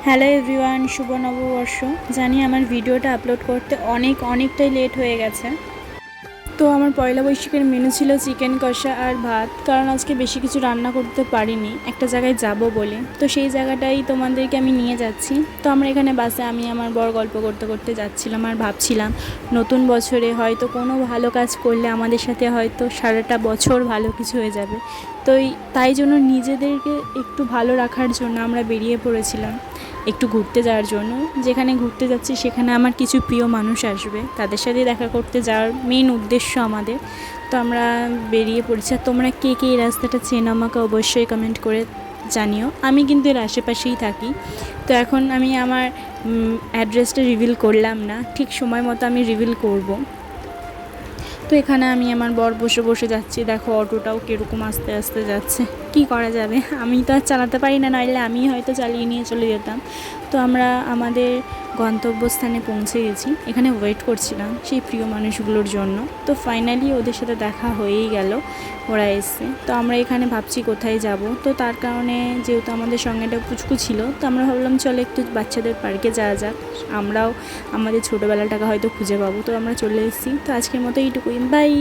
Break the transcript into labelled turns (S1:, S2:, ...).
S1: Hello everyone, শুভ নববর্ষ। জানি আমার ভিডিওটা আপলোড করতে অনেকটাই লেট হয়ে গেছে। তো আমার পয়লা বৈশাখের মেনু ছিল চিকেন কষা আর ভাত, কারণ আজকে বেশি কিছু রান্না করতে পারিনি, একটা জায়গায় যাব বলে। তো সেই জায়গাটাই তোমাদেরকে আমি নিয়ে যাচ্ছি। তো আমরা এখানে বাসে আমি আমার বর গল্প করতে করতে যাচ্ছিলাম আর ভাবছিলাম নতুন বছরে হয়তো কোনো ভালো কাজ করলে আমাদের সাথে হয়তো সারাটা বছর ভালো কিছু হয়ে যাবে। তো তাই জন্য নিজেদেরকে একটু ভালো রাখার জন্য আমরা বেরিয়ে পড়েছিলাম একটু ঘুরতে যাওয়ার জন্য। যেখানে ঘুরতে যাচ্ছি সেখানে আমার কিছু প্রিয় মানুষ আসবে, তাদের সাথে দেখা করতে যাওয়ার মেন উদ্দেশ্য আমাদের। তো আমরা বেরিয়ে পড়েছি। আর তোমরা কে কে এই রাস্তাটা চেনো আমাকে অবশ্যই কমেন্ট করে জানিও। আমি কিন্তু এর আশেপাশেই থাকি। তো এখন আমি আমার অ্যাড্রেসটা রিভিল করলাম না, ঠিক সময় মতো আমি রিভিল করব। তো এখানে আমি আমার বর বসে বসে যাচ্ছি। দেখো অটোটাও কীরকম আস্তে আস্তে যাচ্ছে, কি করা যাবে, আমি তো আর চালাতে পারি না, নইলে আমি হয়তো চালিয়ে নিয়ে চলে যেতাম। তো আমরা আমাদের গন্তব্যস্থানে পৌঁছে গেছি। এখানে ওয়েট করছিলাম সেই প্রিয় মানুষগুলোর জন্য। তো ফাইনালি ওদের সাথে দেখা হয়েই গেল, ওরা এসছে। তো আমরা এখানে ভাবছি কোথায় যাব। তো তার কারণে যেহেতু আমাদের সঙ্গে একটা পুচকু ছিল, তো আমরা ভাবলাম চলো একটু বাচ্চাদের পার্কে যাওয়া যাক, আমরাও আমাদের ছোটোবেলাটাকে হয়তো খুঁজে পাবো। তো আমরা চলে এসেছি। তো আজকের মতো এইটুকুই, বাই।